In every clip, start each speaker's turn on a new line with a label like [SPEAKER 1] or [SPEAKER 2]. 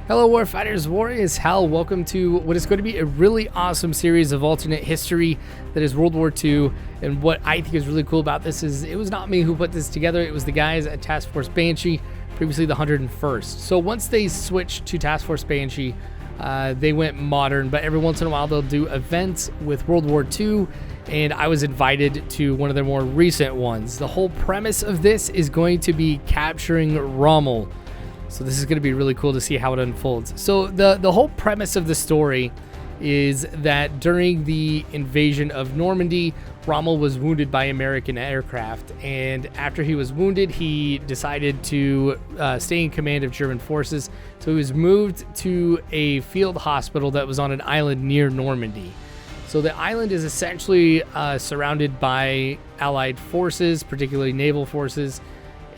[SPEAKER 1] Hello Warfighters, War is Hell. Welcome to what is going to be a really awesome series of alternate history that is World War II. And what I think is really cool about this is it was not me who put this together, it was the guys at Task Force Banshee, previously the 101st. So once they switched to Task Force Banshee, they went modern, but every once in a while they'll do events with World War II, and I was invited to one of their more recent ones. The whole premise of this is going to be capturing Rommel. So this is going to be really cool to see how it unfolds. So the whole premise of the story is that during the invasion of Normandy, Rommel was wounded by American aircraft, and after he was wounded, he decided to stay in command of German forces. So he was moved to a field hospital that was on an island near Normandy. So the island is essentially surrounded by Allied forces, particularly naval forces.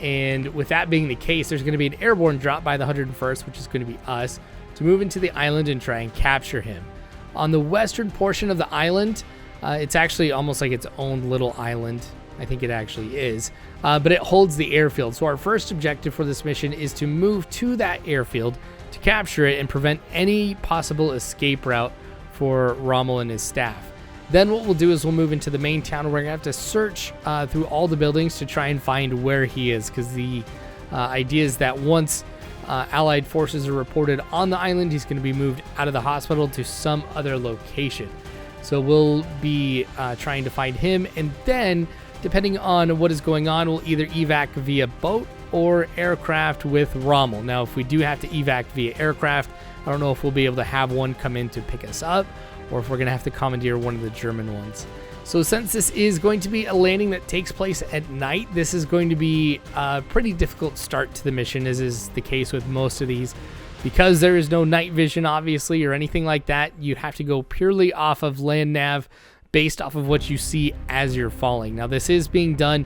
[SPEAKER 1] And with that being the case, there's going to be an airborne drop by the 101st, which is going to be us, to move into the island and try and capture him. On the western portion of the island, it's actually almost like its own little island. I think it actually is. But it holds the airfield. So our first objective for this mission is to move to that airfield to capture it and prevent any possible escape route for Rommel and his staff. Then what we'll do is we'll move into the main town. We're going to have to search through all the buildings to try and find where he is, because the idea is that once Allied forces are reported on the island, he's going to be moved out of the hospital to some other location. So we'll be trying to find him, and then depending on what is going on, we'll either evac via boat or aircraft with Rommel. Now, if we do have to evac via aircraft, I don't know if we'll be able to have one come in to pick us up, or if we're going to have to commandeer one of the German ones. So since this is going to be a landing that takes place at night, this is going to be a pretty difficult start to the mission, as is the case with most of these. Because there is no night vision, obviously, or anything like that, you have to go purely off of land nav, based off of what you see as you're falling. Now, this is being done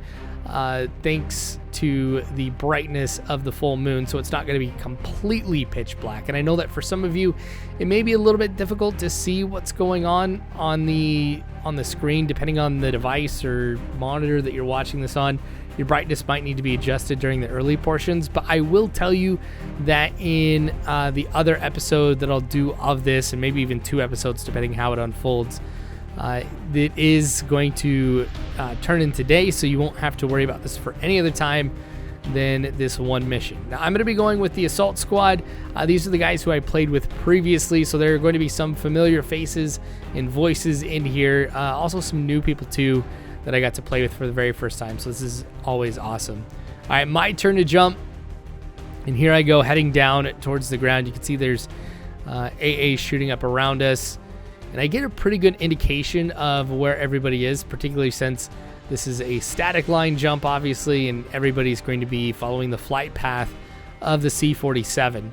[SPEAKER 1] thanks to the brightness of the full moon, so it's not going to be completely pitch black. And I know that for some of you, it may be a little bit difficult to see what's going on the screen, depending on the device or monitor that you're watching this on. Your brightness might need to be adjusted during the early portions, but I will tell you that in the other episode that I'll do of this, and maybe even 2 episodes depending how it unfolds, it is going to turn into day, so you won't have to worry about this for any other time than this one mission. Now, I'm going to be going with the assault squad. These are the guys who I played with previously, so there are going to be some familiar faces and voices in here. Also some new people too that I got to play with for the very first time, so this is always awesome. All right, my turn to jump, and here I go heading down towards the ground. You can see there's AA shooting up around us. And I get a pretty good indication of where everybody is, particularly since this is a static line jump, obviously, and everybody's going to be following the flight path of the C-47.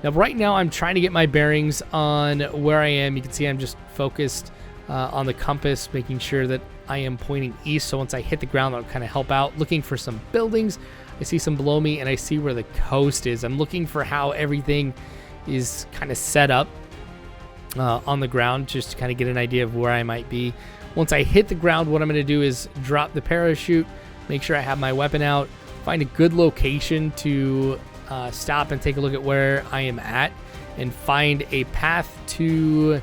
[SPEAKER 1] Now, right now, I'm trying to get my bearings on where I am. You can see I'm just focused on the compass, making sure that I am pointing east. So once I hit the ground, that'll kind of help out. Looking for some buildings. I see some below me, and I see where the coast is. I'm looking for how everything is kind of set up on the ground, just to kind of get an idea of where I might be. Once I hit the ground, what I'm going to do is drop the parachute, make sure I have my weapon out, find a good location to stop and take a look at where I am at, and find a path to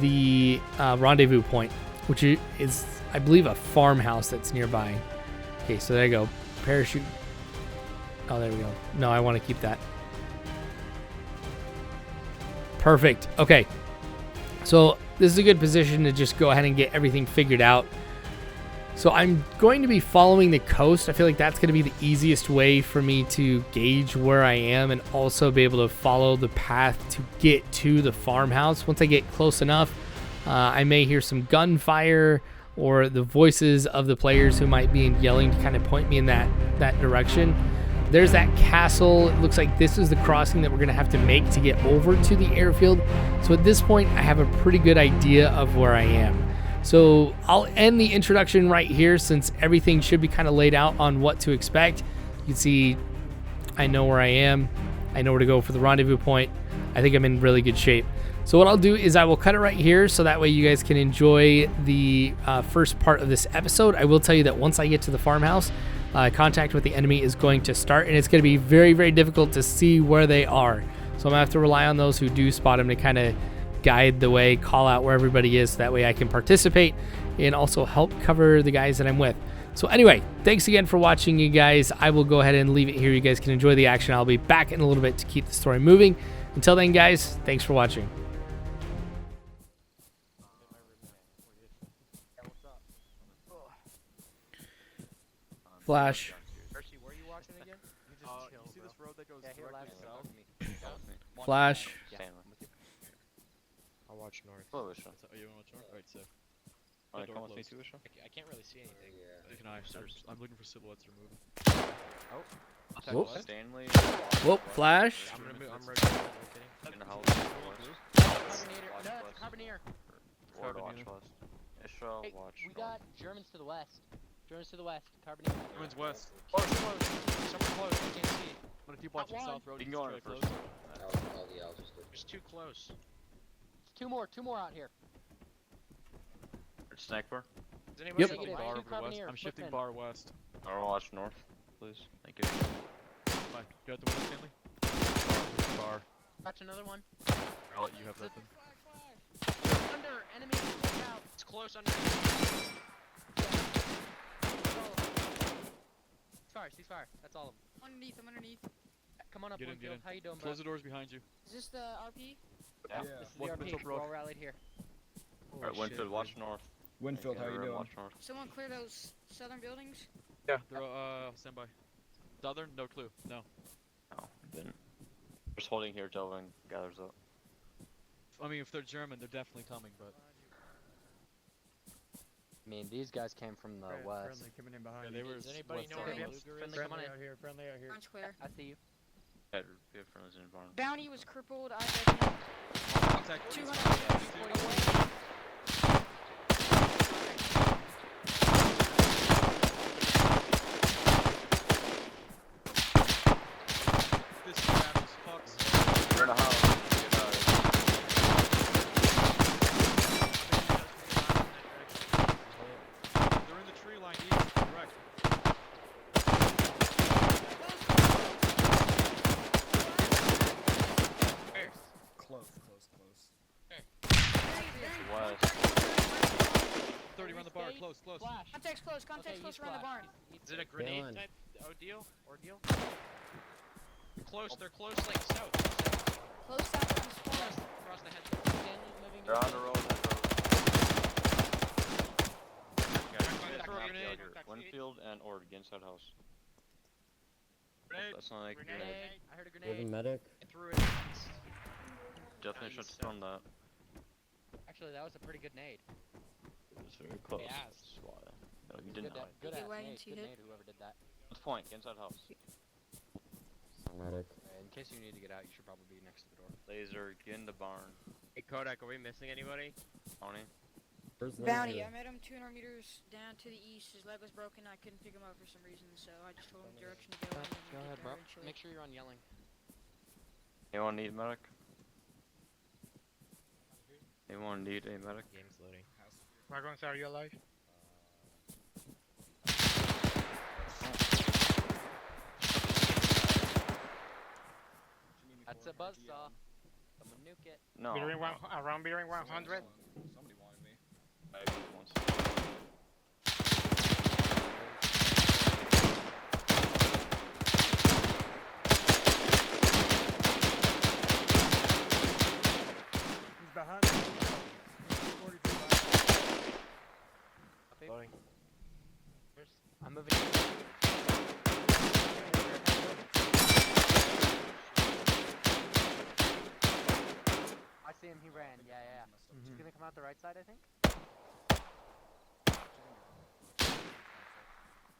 [SPEAKER 1] the rendezvous point, which is, I believe, a farmhouse that's nearby. Okay, so there you go. Parachute. Oh, there we go. No, I want to keep that. Perfect. Okay. So this is a good position to just go ahead and get everything figured out. So I'm going to be following the coast. I feel like that's going to be the easiest way for me to gauge where I am and also be able to follow the path to get to the farmhouse. Once I get close enough, I may hear some gunfire or the voices of the players who might be yelling to kind of point me in that direction. There's that castle. It looks like this is the crossing that we're going to have to make to get over to the airfield. So at this point, I have a pretty good idea of where I am. So I'll end the introduction right here, since everything should be kind of laid out on what to expect. You can see I know where I am. I know where to go for the rendezvous point. I think I'm in really good shape. So what I'll do is I will cut it right here, so that way you guys can enjoy the first part of this episode. I will tell you that once I get to the farmhouse, contact with the enemy is going to start, and it's going to be very, very difficult to see where they are. So I'm gonna have to rely on those who do spot them to kind of guide the way, call out where everybody is, so that way I can participate and also help cover the guys that I'm with. So anyway, thanks again for watching, you guys. I will go ahead and leave it here. You guys can enjoy the action. I'll be back in a little bit to keep the story moving. Until then, guys, thanks for watching. Flash.
[SPEAKER 2] Hershey, where are you watching again? You just chill,
[SPEAKER 3] you see
[SPEAKER 2] bro.
[SPEAKER 3] this road that goes
[SPEAKER 2] here,
[SPEAKER 3] directly
[SPEAKER 2] left.
[SPEAKER 3] south?
[SPEAKER 1] Flash.
[SPEAKER 2] I'll watch north.
[SPEAKER 3] Oh, you want to watch north? Alright, sick.
[SPEAKER 2] Alright,
[SPEAKER 3] Door
[SPEAKER 2] come with me
[SPEAKER 3] closed.
[SPEAKER 2] too, Isha. I can't really see anything.
[SPEAKER 3] You can I search. I'm looking for silhouettes or moving.
[SPEAKER 1] Whoop.
[SPEAKER 3] Stanley.
[SPEAKER 1] Whoop. Flash.
[SPEAKER 2] I'm gonna move. I'm ready.
[SPEAKER 3] In the house.
[SPEAKER 4] Carboneer. No, it's a carboneer.
[SPEAKER 3] Ward, watch west. Isha,
[SPEAKER 4] Hey,
[SPEAKER 3] watch
[SPEAKER 4] we
[SPEAKER 3] north.
[SPEAKER 4] got Germans to the west. Germans to the west. Carboneer.
[SPEAKER 3] Germans west.
[SPEAKER 4] Close, close. Somewhere close. I can't see.
[SPEAKER 3] But if you watch the
[SPEAKER 4] one.
[SPEAKER 3] south road,
[SPEAKER 2] You
[SPEAKER 3] you
[SPEAKER 2] can go
[SPEAKER 3] can
[SPEAKER 2] on it
[SPEAKER 3] try
[SPEAKER 2] first.
[SPEAKER 3] close.
[SPEAKER 2] It's too close.
[SPEAKER 4] Two more out here.
[SPEAKER 3] Sniper.
[SPEAKER 2] Does anybody
[SPEAKER 1] Yep.
[SPEAKER 2] see
[SPEAKER 4] Negative.
[SPEAKER 3] Bar
[SPEAKER 4] Two
[SPEAKER 3] over to west.
[SPEAKER 4] carboneer,
[SPEAKER 3] I'm shifting
[SPEAKER 4] footmen.
[SPEAKER 3] bar west. I'll watch north, please. Thank you. Mike, you got the window, Stanley? Bar.
[SPEAKER 4] Catch another one.
[SPEAKER 3] I'll let you have that then.
[SPEAKER 4] Under. Enemy. Watch out.
[SPEAKER 2] It's close under.
[SPEAKER 4] Ceasefire. That's all of them.
[SPEAKER 5] Underneath, I'm underneath.
[SPEAKER 4] Come on up,
[SPEAKER 3] Get in,
[SPEAKER 4] Winfield.
[SPEAKER 3] get in.
[SPEAKER 4] How you doing, bro?
[SPEAKER 3] Close the doors behind you.
[SPEAKER 5] Is this the RP?
[SPEAKER 3] Yeah.
[SPEAKER 4] This is the
[SPEAKER 3] Walk
[SPEAKER 4] RP.
[SPEAKER 3] Winfield
[SPEAKER 4] We're
[SPEAKER 3] Road.
[SPEAKER 4] all rallied here.
[SPEAKER 3] Alright, Winfield, watch north.
[SPEAKER 6] Winfield, how you doing?
[SPEAKER 3] Watch north.
[SPEAKER 5] Someone clear those southern buildings?
[SPEAKER 3] Yeah. They're, stand by. Southern? No clue. No.
[SPEAKER 7] No, didn't. Just holding here till one gathers up.
[SPEAKER 3] I mean, if they're German, they're definitely coming, but...
[SPEAKER 4] I mean, these guys came from the west.
[SPEAKER 6] coming in
[SPEAKER 3] Yeah,
[SPEAKER 6] behind
[SPEAKER 3] they were...
[SPEAKER 2] Does anybody know
[SPEAKER 3] west
[SPEAKER 2] where
[SPEAKER 3] side.
[SPEAKER 2] Luger is?
[SPEAKER 4] Friendly, come on in.
[SPEAKER 6] here, friendly out here.
[SPEAKER 5] Orange clear.
[SPEAKER 4] I see you.
[SPEAKER 7] Yeah, we have friendlies in the barn.
[SPEAKER 5] Bounty was crippled. I had
[SPEAKER 3] Contact.
[SPEAKER 5] 200.
[SPEAKER 3] This Travis fucks.
[SPEAKER 7] We're in a house.
[SPEAKER 3] They're in the tree line east, correct.
[SPEAKER 6] Close.
[SPEAKER 7] West.
[SPEAKER 3] 30 around the bar, close.
[SPEAKER 4] Flash.
[SPEAKER 5] Contact's close. Contact's
[SPEAKER 4] Okay,
[SPEAKER 5] close
[SPEAKER 4] he's
[SPEAKER 5] around the
[SPEAKER 4] flash.
[SPEAKER 5] barn.
[SPEAKER 2] Is it a grenade
[SPEAKER 6] Dylan.
[SPEAKER 2] type ordeal? Close, they're close like south.
[SPEAKER 5] Close south of the spawn.
[SPEAKER 2] Across the head.
[SPEAKER 4] Stanley's moving
[SPEAKER 7] They're
[SPEAKER 4] to
[SPEAKER 7] on the road.
[SPEAKER 2] Throw a grenade.
[SPEAKER 7] Winfield and Ord, inside house.
[SPEAKER 2] Grenade.
[SPEAKER 7] That's not like
[SPEAKER 2] Grenade.
[SPEAKER 7] grenade.
[SPEAKER 4] I heard a grenade.
[SPEAKER 6] medic.
[SPEAKER 2] I threw it east.
[SPEAKER 7] Definitely should have thrown that.
[SPEAKER 4] Actually, that was a pretty good nade.
[SPEAKER 7] It was very close.
[SPEAKER 2] Yes.
[SPEAKER 7] That's why. No, you didn't.
[SPEAKER 4] Good
[SPEAKER 5] Get
[SPEAKER 4] ass
[SPEAKER 5] wagon
[SPEAKER 4] nade.
[SPEAKER 5] to
[SPEAKER 4] Good
[SPEAKER 5] hit.
[SPEAKER 4] nade, whoever did that.
[SPEAKER 7] Let's point. Inside house.
[SPEAKER 6] Medic.
[SPEAKER 4] In case you need to get out, you should probably be next to the door.
[SPEAKER 7] Laser, get in the barn.
[SPEAKER 2] Hey Kodak, are we missing anybody?
[SPEAKER 7] Tony.
[SPEAKER 6] Where's
[SPEAKER 5] Bounty. I met him 200 meters down to the east. His leg was broken. I couldn't pick him up for some reason, so I just told him the direction to go. and
[SPEAKER 4] Go
[SPEAKER 5] get
[SPEAKER 4] ahead,
[SPEAKER 5] there
[SPEAKER 4] bro.
[SPEAKER 5] eventually.
[SPEAKER 4] Make sure you're on yelling.
[SPEAKER 7] Anyone need a medic? Anyone need a medic?
[SPEAKER 2] Game's loading.
[SPEAKER 8] Wagons, are you alive?
[SPEAKER 4] That's a buzzsaw. I'm gonna nuke it.
[SPEAKER 7] No.
[SPEAKER 8] Around bearing 100?
[SPEAKER 7] Somebody wanted me. Maybe once.
[SPEAKER 8] He's behind.
[SPEAKER 2] Loading.
[SPEAKER 4] I'm moving. I see him. He ran. Yeah. He's gonna come out the right side, I think.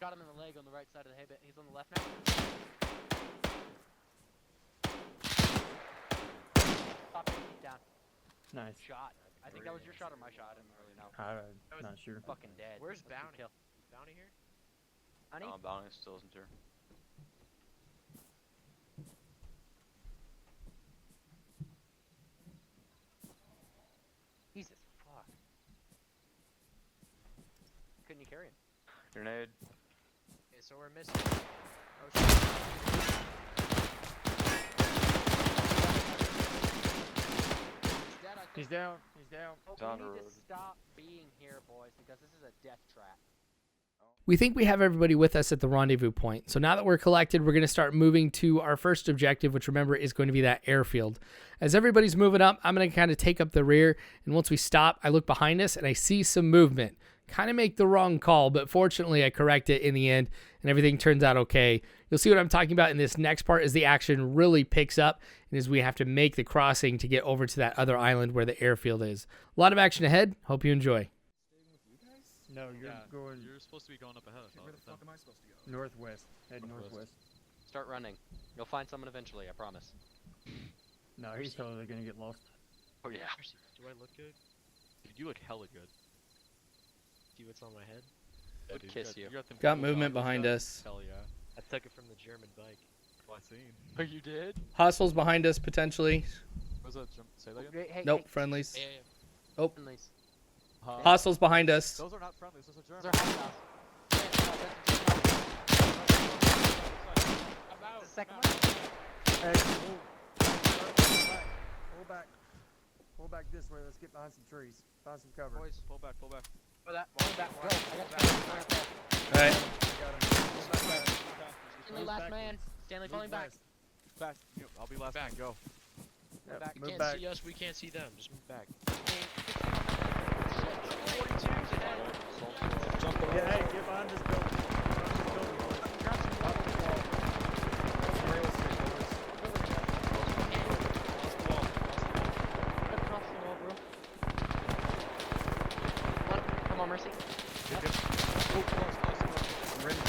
[SPEAKER 4] Got him in the leg on the right side of the hay bit. He's on the left now. Stop him. Keep down.
[SPEAKER 6] Nice.
[SPEAKER 4] Shot. I think that was your shot or my shot. I didn't really know.
[SPEAKER 6] I'm not sure.
[SPEAKER 4] Fucking dead.
[SPEAKER 2] Where's
[SPEAKER 4] That's a good
[SPEAKER 2] Bounty?
[SPEAKER 4] kill.
[SPEAKER 2] Bounty here?
[SPEAKER 4] Honey?
[SPEAKER 7] Bounty still isn't here.
[SPEAKER 4] Jesus fuck. Couldn't you carry him?
[SPEAKER 7] Grenade.
[SPEAKER 2] Okay, so we're missing. Oh shit.
[SPEAKER 6] He's down. He's down.
[SPEAKER 7] Down
[SPEAKER 4] We
[SPEAKER 7] the
[SPEAKER 4] need
[SPEAKER 7] road.
[SPEAKER 4] to stop being here, boys, because this is a death trap.
[SPEAKER 1] We think we have everybody with us at the rendezvous point. So now that we're collected, we're going to start moving to our first objective, which remember is going to be that airfield. As everybody's moving up, I'm going to kind of take up the rear. And once we stop, I look behind us and I see some movement. Kind of make the wrong call, but fortunately I correct it in the end and everything turns out okay. You'll see what I'm talking about in this next part as the action really picks up and as we have to make the crossing to get over to that other island where the airfield is. A lot of action ahead. Hope you enjoy.
[SPEAKER 6] No, you're going
[SPEAKER 3] You're supposed to be going up ahead.
[SPEAKER 6] where the fuck am I supposed to go? Northwest. Head northwest.
[SPEAKER 7] Start running. You'll find someone eventually, I promise.
[SPEAKER 6] No, he's totally gonna get lost.
[SPEAKER 7] Oh yeah.
[SPEAKER 3] Do I look good? Dude, you look hella good.
[SPEAKER 2] See what's on my head?
[SPEAKER 3] Yeah,
[SPEAKER 7] Would
[SPEAKER 3] dude,
[SPEAKER 7] kiss
[SPEAKER 3] you
[SPEAKER 7] you.
[SPEAKER 3] got them
[SPEAKER 1] Got
[SPEAKER 3] cool
[SPEAKER 1] movement
[SPEAKER 3] goggles,
[SPEAKER 1] behind
[SPEAKER 3] got-
[SPEAKER 1] us.
[SPEAKER 3] Hell yeah.
[SPEAKER 2] I took it from the German bike.
[SPEAKER 3] Oh, I seen.
[SPEAKER 7] Oh, you did?
[SPEAKER 1] Hostiles behind us potentially.
[SPEAKER 3] What's that jump? Say that again?
[SPEAKER 4] Hey, hey,
[SPEAKER 1] Nope,
[SPEAKER 4] hey,
[SPEAKER 1] friendlies.
[SPEAKER 2] Yeah,
[SPEAKER 1] Oh,
[SPEAKER 4] friendlies.
[SPEAKER 1] hostiles behind us.
[SPEAKER 3] Those are not friendlies. Those are
[SPEAKER 4] Those
[SPEAKER 3] German.
[SPEAKER 4] are hostiles. Yeah, the second one?
[SPEAKER 6] Hey, pull back. Pull back this way. Let's get behind some trees. Find some cover.
[SPEAKER 3] Boys, pull back, pull back.
[SPEAKER 4] Oh, that one. That one.
[SPEAKER 6] Go.
[SPEAKER 4] I got that one right there.
[SPEAKER 1] All right.
[SPEAKER 4] Stanley, last man. Stanley falling back.
[SPEAKER 3] Fast. I'll be last man. Go.
[SPEAKER 6] Yep,
[SPEAKER 4] back.
[SPEAKER 2] You
[SPEAKER 6] move
[SPEAKER 2] can't
[SPEAKER 6] back.
[SPEAKER 2] see us, we can't see them. Just move back.
[SPEAKER 4] 42's ahead.
[SPEAKER 6] Yeah, hey, get behind this building. Behind this building, boys. Real estate, boys.
[SPEAKER 4] Across the wall, bro. Come on, Mercy.
[SPEAKER 6] I'm ready to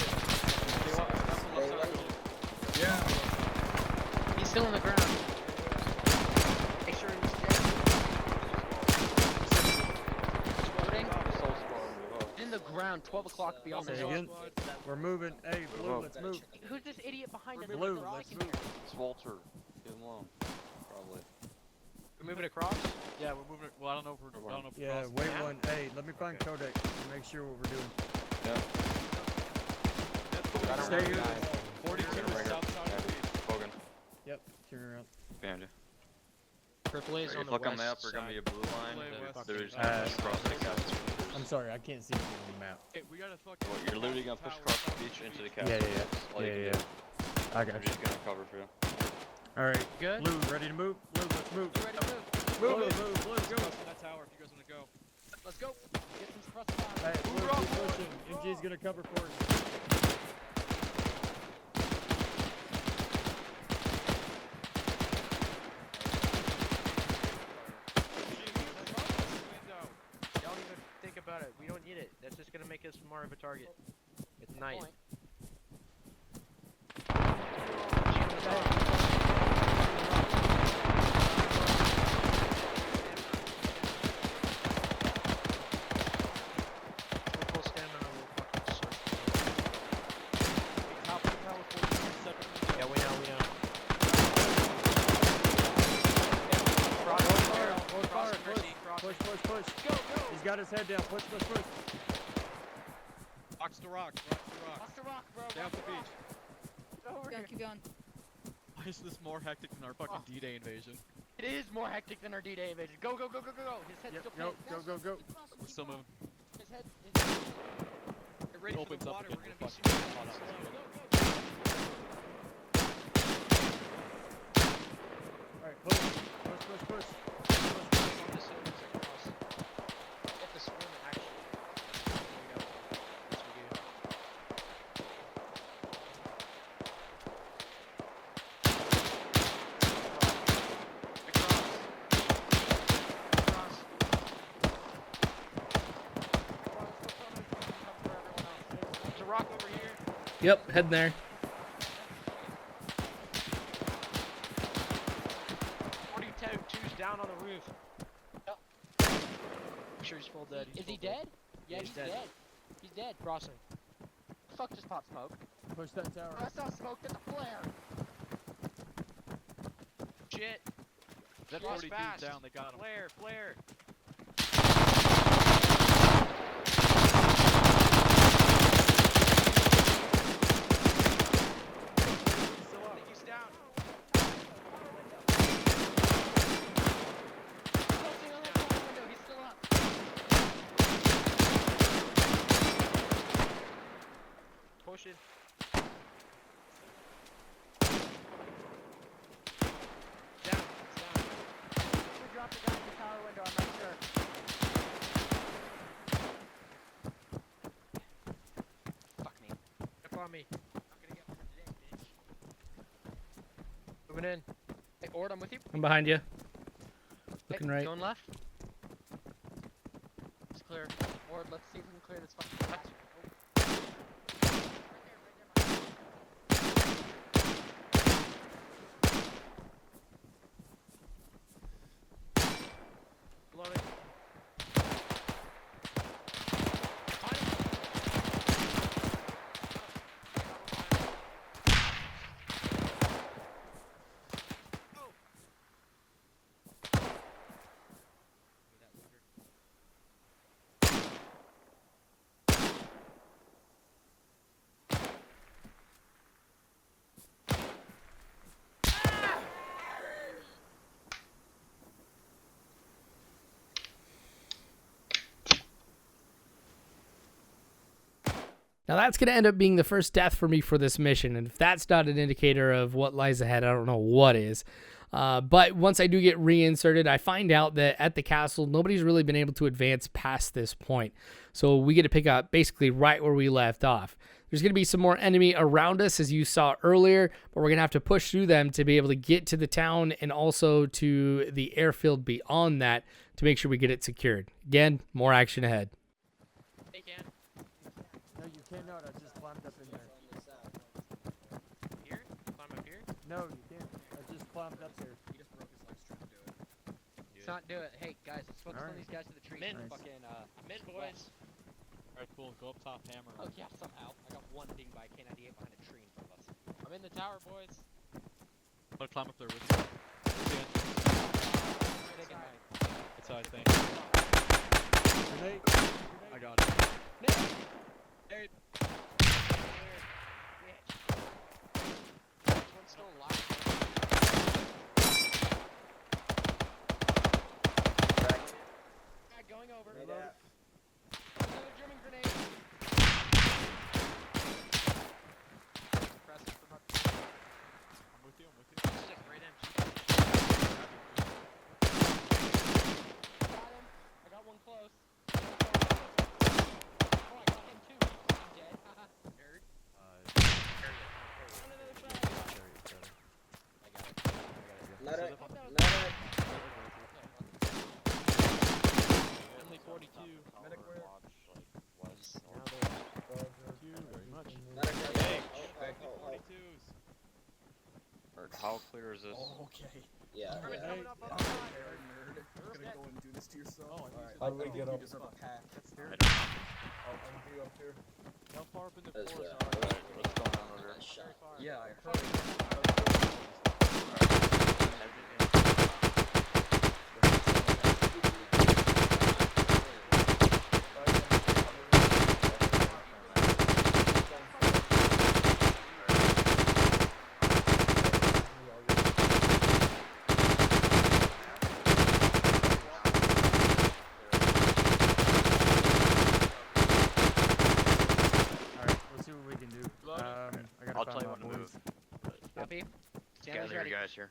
[SPEAKER 4] He's still on the ground. Make sure he's dead. Exploding. In the ground, 12 o'clock beyond the
[SPEAKER 6] Say
[SPEAKER 4] zone.
[SPEAKER 6] again. We're moving. Hey, Blue, let's move.
[SPEAKER 4] Who's this idiot behind us?
[SPEAKER 6] Blue,
[SPEAKER 4] We're
[SPEAKER 6] let's
[SPEAKER 4] sticking
[SPEAKER 6] move.
[SPEAKER 4] here.
[SPEAKER 7] It's Walter. Leave him alone. Probably.
[SPEAKER 2] We're moving across?
[SPEAKER 3] Yeah, we're moving. Well, I don't know if we're. I don't know if we're
[SPEAKER 6] Yeah,
[SPEAKER 3] crossing.
[SPEAKER 6] wait one. Hey, let me find Kodak and make sure what we're doing.
[SPEAKER 7] I don't
[SPEAKER 6] Stay here.
[SPEAKER 7] recognize.
[SPEAKER 3] 42
[SPEAKER 7] Right here.
[SPEAKER 3] south side of the beach.
[SPEAKER 7] Bogan.
[SPEAKER 6] Yep, turn around.
[SPEAKER 7] Behind you.
[SPEAKER 2] Triple A's
[SPEAKER 7] If
[SPEAKER 2] on
[SPEAKER 7] you
[SPEAKER 2] the
[SPEAKER 7] look
[SPEAKER 2] west
[SPEAKER 7] on the map, we're gonna be a blue line.
[SPEAKER 3] Play
[SPEAKER 7] Then
[SPEAKER 3] west.
[SPEAKER 7] they're just gonna push across the cabin.
[SPEAKER 6] I'm sorry, I can't see anything on the map.
[SPEAKER 3] Hey, we gotta fucking.
[SPEAKER 7] Well, you're literally gonna push across the beach into the cabin.
[SPEAKER 6] Yeah.
[SPEAKER 7] That's all you can do.
[SPEAKER 6] I
[SPEAKER 7] I'm
[SPEAKER 6] got you.
[SPEAKER 7] just gonna cover for you.
[SPEAKER 6] All right,
[SPEAKER 2] Good?
[SPEAKER 6] Blue, ready to move? Blue, let's move.
[SPEAKER 4] You ready to move?
[SPEAKER 6] Blue, Blue, Blue, go.
[SPEAKER 3] Crossing that tower if you guys wanna go.
[SPEAKER 4] Let's go. Get some across the line.
[SPEAKER 6] Hey, Blue, keep pushing. MG's gonna cover for us.
[SPEAKER 2] Don't even think about it. We don't need it. That's just gonna make us more of a target. It's night.
[SPEAKER 4] Point.
[SPEAKER 2] Full stamina, we'll fucking search. Yeah, we know.
[SPEAKER 6] Hold fire, push, push, push.
[SPEAKER 4] Go.
[SPEAKER 6] He's got his head down. Push, push, push.
[SPEAKER 3] Rocks to rock. Rocks to rock.
[SPEAKER 4] Watch the rock, bro.
[SPEAKER 3] Down
[SPEAKER 4] Watch
[SPEAKER 3] the
[SPEAKER 4] the rock.
[SPEAKER 3] beach.
[SPEAKER 4] Get over
[SPEAKER 5] Go,
[SPEAKER 4] here.
[SPEAKER 5] keep going.
[SPEAKER 3] Why is this more hectic than our fucking D-Day invasion?
[SPEAKER 4] It is more hectic than our D-Day invasion. Go. His head's
[SPEAKER 6] Yep,
[SPEAKER 4] still
[SPEAKER 6] go,
[SPEAKER 4] pinned.
[SPEAKER 6] go.
[SPEAKER 3] We're still moving.
[SPEAKER 4] His head is...
[SPEAKER 2] Get ready for
[SPEAKER 3] Opens
[SPEAKER 2] the
[SPEAKER 3] up
[SPEAKER 2] water.
[SPEAKER 3] again,
[SPEAKER 2] We're gonna
[SPEAKER 3] we're
[SPEAKER 2] be
[SPEAKER 3] fucking
[SPEAKER 2] super
[SPEAKER 3] caught up.
[SPEAKER 2] slow.
[SPEAKER 6] All right, push, push, push, push.
[SPEAKER 2] On this side, it's across. Get the swim action. There we go. Yes, we do. Across. There's a rock over here.
[SPEAKER 1] Yep, heading there.
[SPEAKER 2] 42's down on the roof.
[SPEAKER 4] Yep.
[SPEAKER 2] I'm sure he's full dead.
[SPEAKER 4] Is he
[SPEAKER 2] full
[SPEAKER 4] dead? Yeah,
[SPEAKER 2] he's
[SPEAKER 4] he's
[SPEAKER 2] dead.
[SPEAKER 4] dead. He's dead.
[SPEAKER 2] Crossing.
[SPEAKER 4] Fuck, just pop smoke.
[SPEAKER 6] Push that tower.
[SPEAKER 4] Oh, I saw smoke. Get the flare.
[SPEAKER 2] Shit.
[SPEAKER 3] That
[SPEAKER 2] Cross
[SPEAKER 3] 42's
[SPEAKER 2] fast.
[SPEAKER 3] down. They got him.
[SPEAKER 2] Flare.
[SPEAKER 3] Still up.
[SPEAKER 2] I think he's down.
[SPEAKER 4] Closing
[SPEAKER 2] on me. Not gonna get one today, bitch. Moving in. Hey, Ord, I'm with you.
[SPEAKER 1] I'm behind you.
[SPEAKER 2] Hey,
[SPEAKER 1] Looking right.
[SPEAKER 2] Going left. It's clear. Ord, let's see if we can clear this fucking left. Loading.
[SPEAKER 1] Now that's going to end up being the first death for me for this mission, and if that's not an indicator of what lies ahead, I don't know what is. But once I do get reinserted, I find out that at the castle, nobody's really been able to advance past this point. So we get to pick up basically right where we left off. There's going to be some more enemy around us, as you saw earlier, but we're going to have to push through them to be able to get to the town and also to the airfield beyond that to make sure we get it secured. Again, more action ahead.
[SPEAKER 2] Hey, Can.
[SPEAKER 6] No, you cannot. I just climbed up in there.
[SPEAKER 2] Here? Climb up here?
[SPEAKER 6] No, you can't. I just climbed up there.
[SPEAKER 2] Let's not do it. Hey, guys, let's focus on
[SPEAKER 6] Alright.
[SPEAKER 2] these guys to the trees.
[SPEAKER 6] Nice.
[SPEAKER 2] Fucking,
[SPEAKER 3] Mid, boys. Alright, cool. Go up top, hammer.
[SPEAKER 2] Oh, yeah, somehow. I got one ding by K98 behind a tree in front of us. I'm in the tower, boys.
[SPEAKER 3] I'm gonna climb up there with you.
[SPEAKER 2] Taking my...
[SPEAKER 3] It's I think.
[SPEAKER 6] Grenade.
[SPEAKER 3] I got it.
[SPEAKER 2] Hey. One's still alive. Going over. Another German grenade. Press from up.
[SPEAKER 3] I'm with you, I'm with you.
[SPEAKER 2] Stick right in. Got him. I got one close. Oh, I got him too. I'm dead. Haha. Nerd. I got it.
[SPEAKER 9] Let it.
[SPEAKER 3] Only 42.
[SPEAKER 7] Medic where?
[SPEAKER 3] Thank you very much.
[SPEAKER 9] Hey.
[SPEAKER 3] Only 42s.
[SPEAKER 7] How clear is this?
[SPEAKER 9] Okay. Yeah.
[SPEAKER 2] Coming
[SPEAKER 9] Yeah.
[SPEAKER 2] up on the
[SPEAKER 9] Nerd.
[SPEAKER 2] side.
[SPEAKER 9] You're gonna go and do this to yourself.
[SPEAKER 6] How do we get up?
[SPEAKER 9] Just have a pack.
[SPEAKER 6] I'll be up here.
[SPEAKER 3] How far up in the
[SPEAKER 9] That's,
[SPEAKER 3] forest
[SPEAKER 9] uh,
[SPEAKER 3] are you?
[SPEAKER 7] What's going on over
[SPEAKER 9] Nice shot.
[SPEAKER 6] Yeah, I heard. Alright, let's see what we can do. I gotta
[SPEAKER 7] I'll
[SPEAKER 6] find
[SPEAKER 7] tell you
[SPEAKER 6] my
[SPEAKER 7] when to
[SPEAKER 6] boys.
[SPEAKER 7] move.
[SPEAKER 2] Copy. Stanley's
[SPEAKER 7] Gather
[SPEAKER 2] ready.
[SPEAKER 7] you guys here.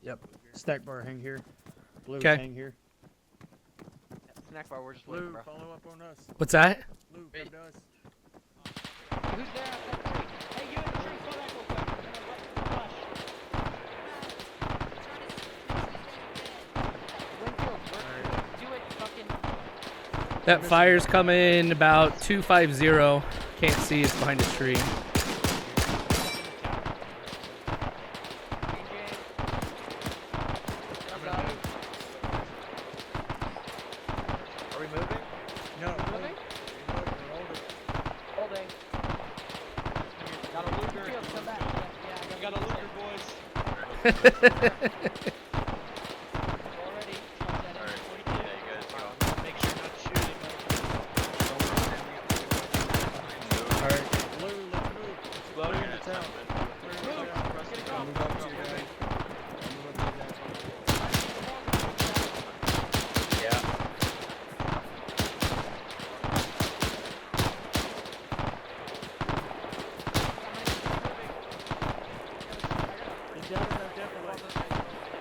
[SPEAKER 6] Yep. Stack bar hang here. Blue
[SPEAKER 1] 'Kay.
[SPEAKER 6] hang here.
[SPEAKER 2] Snack bar, we're just waiting,
[SPEAKER 6] Blue,
[SPEAKER 2] bro.
[SPEAKER 6] follow up on us.
[SPEAKER 1] What's that?
[SPEAKER 6] Blue,
[SPEAKER 2] Hey.
[SPEAKER 6] come to us.
[SPEAKER 2] Who's there outside the tree? Hey, you in the tree, slow back real quick. I'm gonna rush. Winfield, do it, fucking...
[SPEAKER 1] That fire's coming about 250. Can't see, it's behind a tree.
[SPEAKER 2] Are we moving?
[SPEAKER 6] No,
[SPEAKER 2] Moving? Holding. Got a Luger. Come back. Yeah, I got a Luger, boys. Already.
[SPEAKER 7] Alright, yeah, you guys go.
[SPEAKER 2] Make sure not to shoot
[SPEAKER 6] Alright, Blue, let's move.
[SPEAKER 7] Loading
[SPEAKER 6] Clear
[SPEAKER 7] it.
[SPEAKER 6] the town. Clear the
[SPEAKER 2] Move.
[SPEAKER 6] town.
[SPEAKER 2] Let's get it going.
[SPEAKER 6] Move up to your guy. Move up to your guy.
[SPEAKER 7] Yeah.
[SPEAKER 6] Get down in that depth away.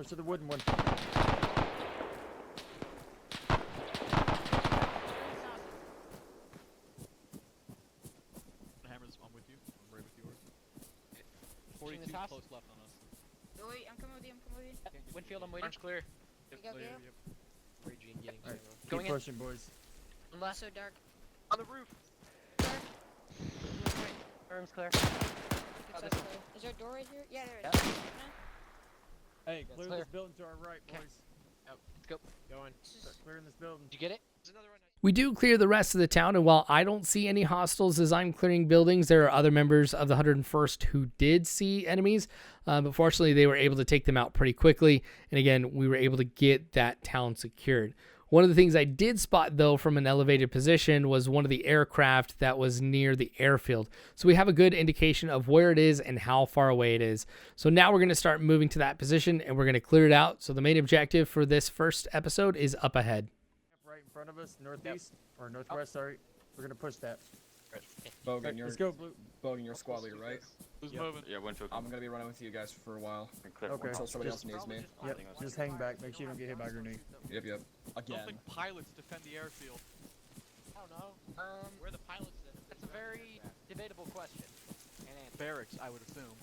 [SPEAKER 6] Push to the wooden one.
[SPEAKER 3] Hammers, I'm with you. I'm right with yours.
[SPEAKER 2] Pushing
[SPEAKER 3] 42
[SPEAKER 2] this house.
[SPEAKER 3] close left on us.
[SPEAKER 5] Oh, wait, I'm coming with you. I'm coming with you.
[SPEAKER 2] Winfield, I'm waiting.
[SPEAKER 8] Orange clear.
[SPEAKER 5] You go, Gale.
[SPEAKER 2] Raging, getting
[SPEAKER 6] Alright,
[SPEAKER 2] signal.
[SPEAKER 6] keep
[SPEAKER 2] Going in.
[SPEAKER 6] pushing, boys.
[SPEAKER 2] One last.
[SPEAKER 5] So dark.
[SPEAKER 2] On the roof. Room's clear.
[SPEAKER 5] Looks
[SPEAKER 2] this
[SPEAKER 5] like
[SPEAKER 2] one.
[SPEAKER 5] clear. Is there a door right here? Yeah, there
[SPEAKER 2] Yeah.
[SPEAKER 5] is.
[SPEAKER 6] Hey,
[SPEAKER 2] That's
[SPEAKER 6] clear
[SPEAKER 2] clear.
[SPEAKER 6] this building to our right,
[SPEAKER 2] Okay.
[SPEAKER 6] boys.
[SPEAKER 2] Let's go. Going.
[SPEAKER 6] Start clearing this building.
[SPEAKER 2] Did you get it? There's another one.
[SPEAKER 1] We do clear the rest of the town, and while I don't see any hostiles as I'm clearing buildings, there are other members of the 101st who did see enemies, but fortunately they were able to take them out pretty quickly, and again, we were able to get that town secured. One of the things I did spot, though, from an elevated position was one of the aircraft that was near the airfield. So we have a good indication of where it is and how far away it is. So now we're going to start moving to that position, and we're going to clear it out. So the main objective for this first episode is up ahead.
[SPEAKER 6] Right in front of us, northeast, or northwest, sorry. We're gonna push that.
[SPEAKER 9] Bogan,
[SPEAKER 6] Right,
[SPEAKER 9] you're
[SPEAKER 6] let's go, Blue.
[SPEAKER 9] Bogan, you're squad leader, right?
[SPEAKER 3] Who's
[SPEAKER 6] Yep.
[SPEAKER 3] moving?
[SPEAKER 7] Yeah, Winfield.
[SPEAKER 9] I'm gonna be running with you guys for a while
[SPEAKER 7] Clear.
[SPEAKER 6] Okay.
[SPEAKER 9] until somebody
[SPEAKER 6] Just-
[SPEAKER 9] else needs me.
[SPEAKER 6] Yep, just hang back. Make sure you don't get hit by a grenade.
[SPEAKER 9] Yep.
[SPEAKER 3] I don't
[SPEAKER 9] Again.
[SPEAKER 3] think pilots defend the airfield.
[SPEAKER 2] I don't know.
[SPEAKER 3] Where are the pilots then?
[SPEAKER 2] That's a very debatable question. And answer.
[SPEAKER 3] Barracks, I would assume.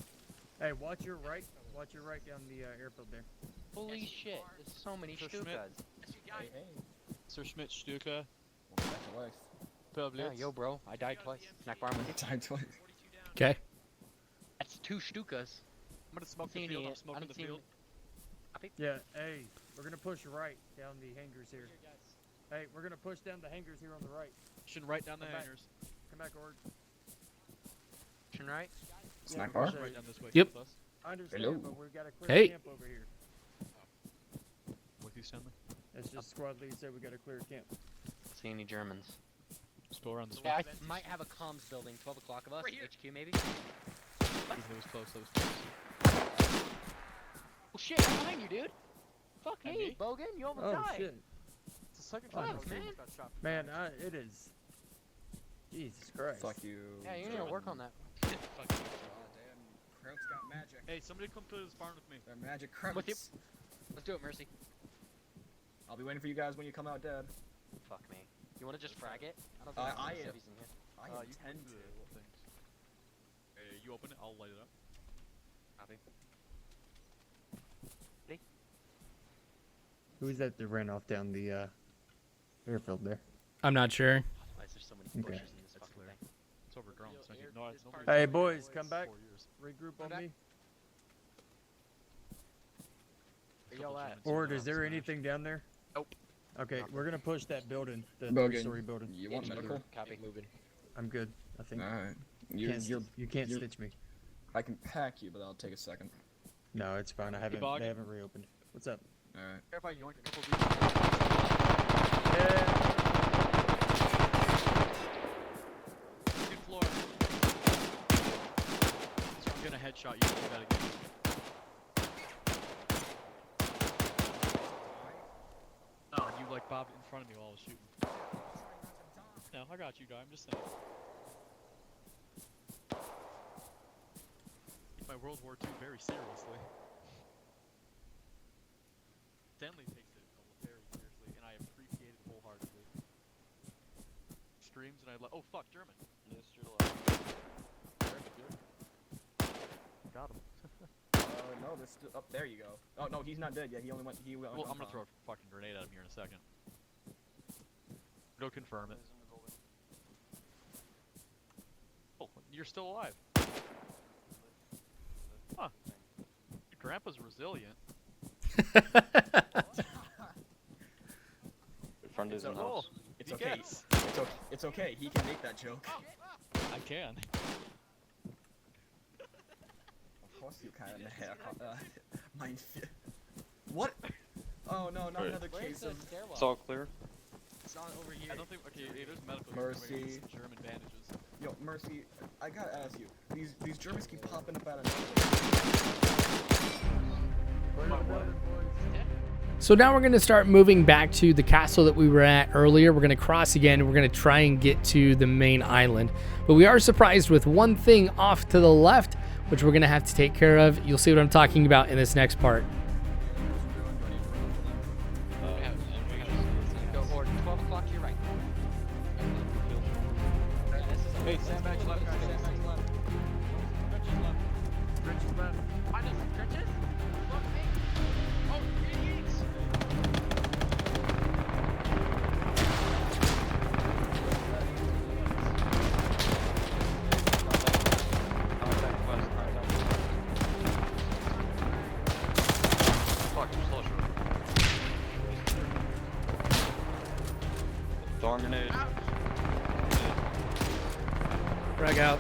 [SPEAKER 6] Hey, watch your right. Watch your right down the airfield there.
[SPEAKER 2] Holy shit, there's so many
[SPEAKER 3] Sir Schmidt.
[SPEAKER 2] Stukas.
[SPEAKER 9] Hey, hey.
[SPEAKER 3] Sir Schmidt, Stuka,
[SPEAKER 9] Welcome back to life.
[SPEAKER 2] Yeah, yo bro, I died twice. Snack farm with you.
[SPEAKER 9] Time twice.
[SPEAKER 1] Okay.
[SPEAKER 2] That's 2 Stukas.
[SPEAKER 3] I'm gonna smoke the
[SPEAKER 2] Seen
[SPEAKER 3] field.
[SPEAKER 2] it.
[SPEAKER 3] I'm smoking
[SPEAKER 2] Haven't
[SPEAKER 3] the
[SPEAKER 2] seen
[SPEAKER 3] field.
[SPEAKER 6] Yeah, hey, we're gonna push right down the hangars here. Hey, we're gonna push down the hangars here on the right.
[SPEAKER 3] Pushing right down the
[SPEAKER 6] Come back.
[SPEAKER 3] hangers.
[SPEAKER 6] Come back, Ord.
[SPEAKER 2] Turn right.
[SPEAKER 9] Snack
[SPEAKER 6] Yeah,
[SPEAKER 9] bar?
[SPEAKER 6] push
[SPEAKER 3] Right down this way.
[SPEAKER 1] Yep.
[SPEAKER 3] With us.
[SPEAKER 6] I understand,
[SPEAKER 9] Hello.
[SPEAKER 6] but we've got to clear
[SPEAKER 1] Hey.
[SPEAKER 6] camp over here.
[SPEAKER 3] With you, Stanley.
[SPEAKER 6] It's just squad lead said we got to clear camp.
[SPEAKER 2] See any Germans?
[SPEAKER 3] Let's go around this way.
[SPEAKER 2] Yeah, I might have a comms building, 12 o'clock of us, HQ maybe.
[SPEAKER 3] That was close. That was close.
[SPEAKER 2] Oh shit, I'm behind you, dude. Fuck
[SPEAKER 3] And
[SPEAKER 2] me,
[SPEAKER 3] me?
[SPEAKER 2] Bogan, you almost
[SPEAKER 6] Oh
[SPEAKER 2] died.
[SPEAKER 6] shit,
[SPEAKER 3] It's the second
[SPEAKER 2] Fuck,
[SPEAKER 3] time I've
[SPEAKER 2] man.
[SPEAKER 3] got shot.
[SPEAKER 6] man, it is. Jesus Christ.
[SPEAKER 9] Fuck you.
[SPEAKER 2] Yeah, you need to work on that.
[SPEAKER 3] Fuck you.
[SPEAKER 9] Oh, damn. Krauts got magic.
[SPEAKER 3] Hey, somebody come to this barn with me.
[SPEAKER 9] They're magic Krauts.
[SPEAKER 2] With you. Let's do it, Mercy.
[SPEAKER 9] I'll be waiting for you guys when you come out dead.
[SPEAKER 2] Fuck me. You wanna just frag it? I don't think there's any civvies in here.
[SPEAKER 9] I
[SPEAKER 3] You
[SPEAKER 9] intend
[SPEAKER 3] can do
[SPEAKER 9] to.
[SPEAKER 3] little things. Hey, you open it, I'll light it up.
[SPEAKER 2] Copy.
[SPEAKER 6] Who is that ran off down the airfield there?
[SPEAKER 1] I'm not sure.
[SPEAKER 2] Why is there so many
[SPEAKER 6] Okay.
[SPEAKER 2] bushes in this fucking
[SPEAKER 3] clear.
[SPEAKER 2] thing?
[SPEAKER 3] It's over drums.
[SPEAKER 2] Yo,
[SPEAKER 3] Thank you.
[SPEAKER 2] air-
[SPEAKER 3] No,
[SPEAKER 2] this
[SPEAKER 3] it's
[SPEAKER 2] part-
[SPEAKER 3] nobody.
[SPEAKER 6] Hey, boys, come back.
[SPEAKER 3] 4 years.
[SPEAKER 6] Regroup
[SPEAKER 2] Come
[SPEAKER 6] on
[SPEAKER 2] back.
[SPEAKER 6] me.
[SPEAKER 2] Where y'all at?
[SPEAKER 3] Germans
[SPEAKER 6] Ord,
[SPEAKER 3] in
[SPEAKER 6] is
[SPEAKER 3] the
[SPEAKER 6] there
[SPEAKER 3] house,
[SPEAKER 6] anything down there?
[SPEAKER 2] Nope.
[SPEAKER 6] Okay,
[SPEAKER 2] Nothing.
[SPEAKER 6] we're gonna push that building, the
[SPEAKER 9] Bogan,
[SPEAKER 6] 3-story building.
[SPEAKER 9] You want medical?
[SPEAKER 2] Copy. Moving.
[SPEAKER 6] I'm good. I think.
[SPEAKER 9] Alright.
[SPEAKER 6] You can't, you can't
[SPEAKER 9] you're-
[SPEAKER 6] stitch me.
[SPEAKER 9] I can pack you, but that'll take a second.
[SPEAKER 6] No, it's fine. I haven't.
[SPEAKER 3] Bogan.
[SPEAKER 6] They haven't reopened. What's up?
[SPEAKER 9] Alright.
[SPEAKER 3] Care if I yoink a couple of these?
[SPEAKER 6] Yeah.
[SPEAKER 3] Second floor. So I'm gonna headshot you. You gotta get me. No, you like bobbed in front of me while I was shooting. No, I got you, guy. I'm just saying. Take my World War II very seriously. Stanley takes it very seriously, and I appreciate it wholeheartedly. Streams, and I like. Oh fuck, German.
[SPEAKER 7] Yes, you're alive.
[SPEAKER 3] Got him.
[SPEAKER 9] No, there's still. Oh, there you go. Oh no, he's not dead yet. He only went. He went.
[SPEAKER 3] Well, I'm gonna throw a fucking grenade at him here in a second. Go confirm it. Oh, you're still alive. Huh. Your grandpa's resilient.
[SPEAKER 7] Friend is in the house.
[SPEAKER 9] It's
[SPEAKER 3] He
[SPEAKER 9] okay.
[SPEAKER 3] gets.
[SPEAKER 9] It's okay. He can make that joke.
[SPEAKER 3] I can.
[SPEAKER 9] Of course you can. Mine. What? Oh no, not
[SPEAKER 7] Wait.
[SPEAKER 9] another case of.
[SPEAKER 7] It's all clear.
[SPEAKER 2] It's not over here.
[SPEAKER 3] I don't think. Okay, hey, there's medical.
[SPEAKER 9] Mercy.
[SPEAKER 3] Here, some German bandages.
[SPEAKER 9] Yo, Mercy, I gotta ask you. These Germans keep popping up out of nowhere.
[SPEAKER 1] So now we're going to start moving back to the castle that we were at earlier. We're going to cross again, and we're going to try and get to the main island. But we are surprised with one thing off to the left, which we're going to have to take care of. You'll see what I'm talking about in this next part.
[SPEAKER 3] Hey, sandbag left, guys. Sandbag left. Trenches left.
[SPEAKER 6] Trenches left.
[SPEAKER 2] Find us trenches? Fuck me. Oh, idiots!
[SPEAKER 3] Contact west. Contact west. Fuck, I'm slow short.
[SPEAKER 7] Throwing grenade.
[SPEAKER 1] Frag out.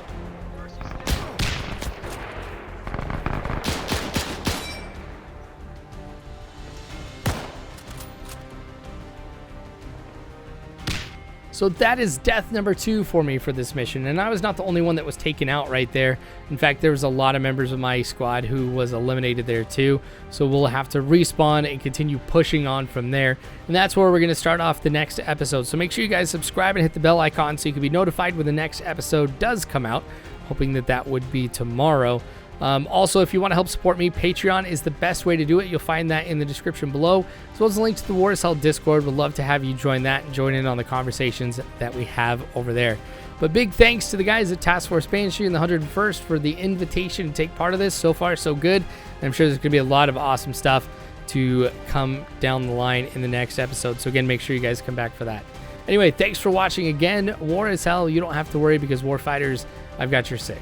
[SPEAKER 1] So that is death number 2 for me for this mission, and I was not the only one that was taken out right there. In fact, there was a lot of members of my squad who was eliminated there too, so we'll have to respawn and continue pushing on from there, and that's where we're going to start off the next episode. So make sure you guys subscribe and hit the bell icon so you can be notified when the next episode does come out, hoping that that would be tomorrow. Also, if you want to help support me, Patreon is the best way to do it. You'll find that in the description below, as well as a link to the War is Hell Discord. Would love to have you join that and join in on the conversations that we have over there. But big thanks to the guys at Task Force Banshee and the 101st for the invitation to take part of this. So far, so good. And I'm sure there's going to be a lot of awesome stuff to come down the line in the next episode. So again, make sure you guys come back for that. Anyway, thanks for watching again. War is Hell. You don't have to worry because Warfighters, I've got your 6.